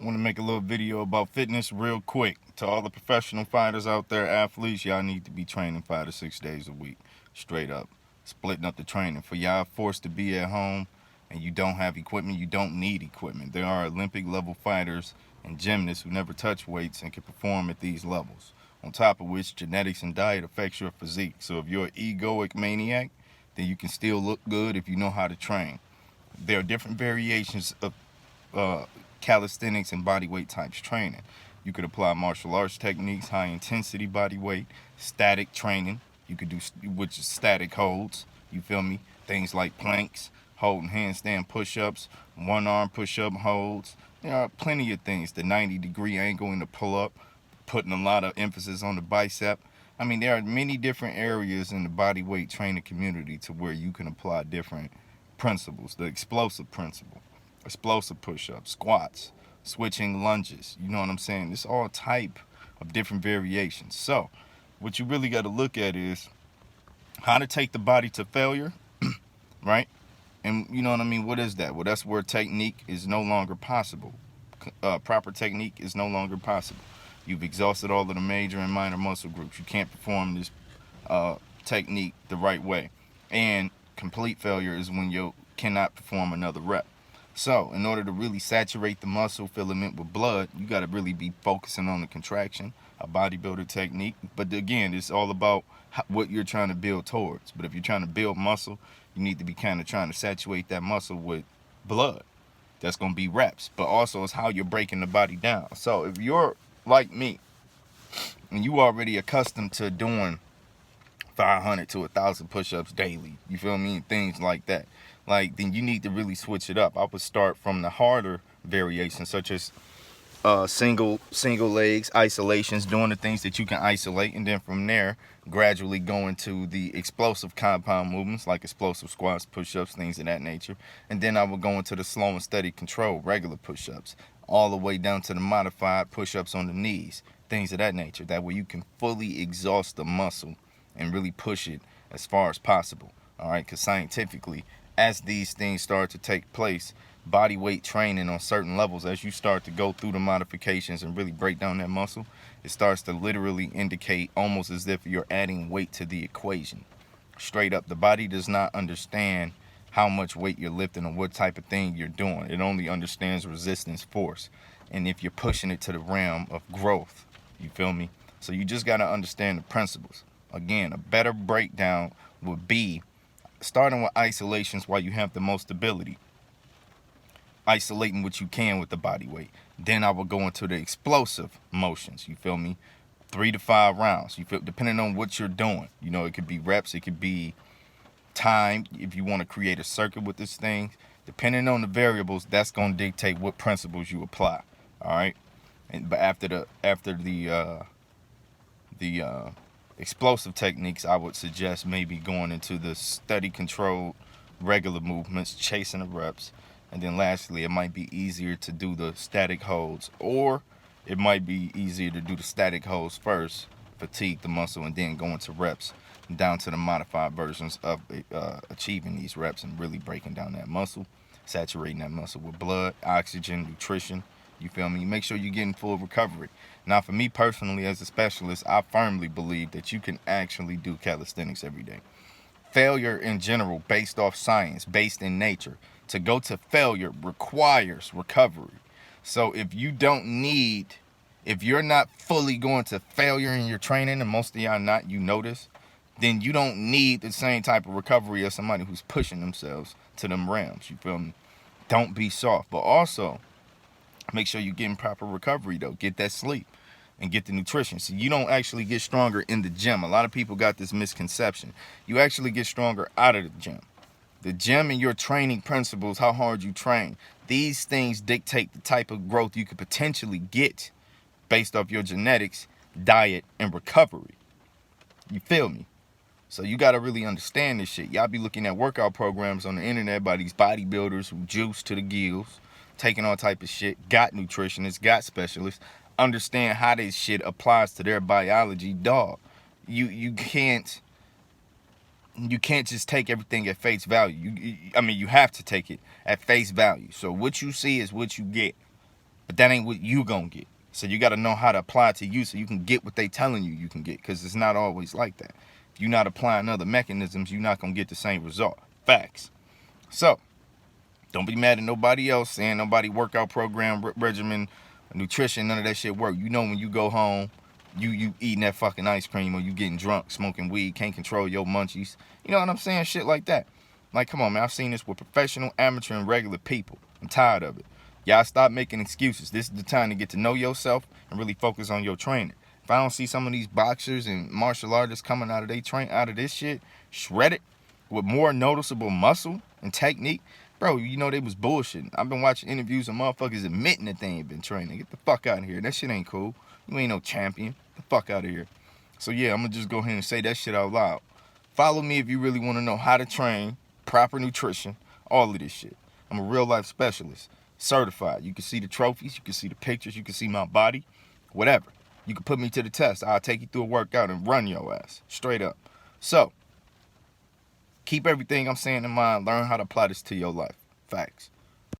Want to make a little video about fitness real quick. To all the professional fighters out there, athletes, y'all need to be training 5 to 6 days a week, straight up. Splitting up the training. For y'all forced to be at home and you don't have equipment, you don't need equipment. There are Olympic level fighters and gymnasts who never touch weights and can perform at these levels. On top of which, genetics and diet affects your physique. So if you're an egoic maniac, then you can still look good if you know how to train. There are different variations of calisthenics and body weight types training. You could apply martial arts techniques, high intensity body weight, static training. You could do, which is static holds. You feel me? Things like planks, holding handstand push-ups, one arm push-up holds. There are plenty of things. The 90-degree angle in the pull-up, putting a lot of emphasis on the bicep. I mean, there are many different areas in the body weight training community to where you can apply different principles. The explosive principle, explosive push-ups, squats, switching lunges. You know what I'm saying? It's all type of different variations. So what you really got to look at is how to take the body to failure, right? And you know what I mean? What is that? Well, that's where technique is no longer possible. Proper technique is no longer possible. You've exhausted all of the major and minor muscle groups. You can't perform this technique the right way. And complete failure is when you cannot perform another rep. So in order to really saturate the muscle filament with blood, you got to really be focusing on the contraction, a bodybuilder technique. But again, it's all about what you're trying to build towards. But if you're trying to build muscle, you need to be kind of trying to saturate that muscle with blood. That's going to be reps. But also it's how you're breaking the body down. So if you're like me and you already accustomed to doing 500 to 1,000 push-ups daily, you feel me, and things like that, like, then you need to really switch it up. I would start from the harder variations, such as single legs, isolations, doing the things that you can isolate, and then from there gradually go into the explosive compound movements like explosive squats, push-ups, things of that nature. And then I would go into the slow and steady control, regular push-ups, all the way down to the modified push-ups on the knees, things of that nature. That way you can fully exhaust the muscle and really push it as far as possible. All right, because scientifically, as these things start to take place, body weight training on certain levels, as you start to go through the modifications and really break down that muscle, it starts to literally indicate almost as if you're adding weight to the equation. Straight up, the body does not understand how much weight you're lifting or what type of thing you're doing. It only understands resistance, force, and if you're pushing it to the realm of growth. You feel me? So you just got to understand the principles. Again, a better breakdown would be starting with isolations while you have the most ability, isolating what you can with the body weight. Then I will go into the explosive motions, you feel me? 3 to 5 rounds, you feel, depending on what you're doing. You know, it could be reps, it could be time. If you want to create a circuit with this thing, depending on the variables, that's going to dictate what principles you apply. All right. And but after the explosive techniques, I would suggest maybe going into the steady controlled regular movements, chasing the reps. And then lastly, it might be easier to do the static holds, or it might be easier to do the static holds first, fatigue the muscle, and then go into reps down to the modified versions of achieving these reps and really breaking down that muscle, saturating that muscle with blood, oxygen, nutrition. You feel me? Make sure you're getting full recovery. Now, for me personally, as a specialist, I firmly believe that you can actually do calisthenics every day. Failure in general, based off science, based in nature, to go to failure requires recovery. So if you're not fully going to failure in your training, and most of y'all not, you notice, then you don't need the same type of recovery as somebody who's pushing themselves to them realms. You feel me? Don't be soft. But also, make sure you're getting proper recovery, though. Get that sleep and get the nutrition. So you don't actually get stronger in the gym. A lot of people got this misconception. You actually get stronger out of the gym. The gym and your training principles, how hard you train, these things dictate the type of growth you could potentially get based off your genetics, diet, and recovery. You feel me? So you got to really understand this shit. Y'all be looking at workout programs on the internet by these bodybuilders who juice to the gills, taking all type of shit, got nutritionists, got specialists, understand how this shit applies to their biology. Dog, you can't just take everything at face value. You have to take it at face value. So what you see is what you get. But that ain't what you gonna get. So you got to know how to apply it to you so you can get what they telling you can get, because it's not always like that. If you're not applying other mechanisms, you're not gonna get the same result. Facts. So don't be mad at nobody else saying nobody workout program, regimen, nutrition, none of that shit work. You know when you go home, you eating that fucking ice cream, or you getting drunk, smoking weed, can't control your munchies. You know what I'm saying? Shit like that. Like, come on, man. I've seen this with professional, amateur, and regular people. I'm tired of it. Y'all stop making excuses. This is the time to get to know yourself and really focus on your training. If I don't see some of these boxers and martial artists coming out of this shit shredded with more noticeable muscle and technique, bro, you know they was bullshitting. I've been watching interviews of motherfuckers admitting that they ain't been training. Get the fuck out of here. That shit ain't cool. You ain't no champion. Get the fuck out of here. So yeah, I'm gonna just go ahead and say that shit out loud. Follow me if you really want to know how to train, proper nutrition, all of this shit. I'm a real life specialist, certified. You can see the trophies, you can see the pictures, you can see my body, whatever. You can put me to the test. I'll take you through a workout and run your ass, straight up. So, keep everything I'm saying in mind. Learn how to apply this to your life. Facts.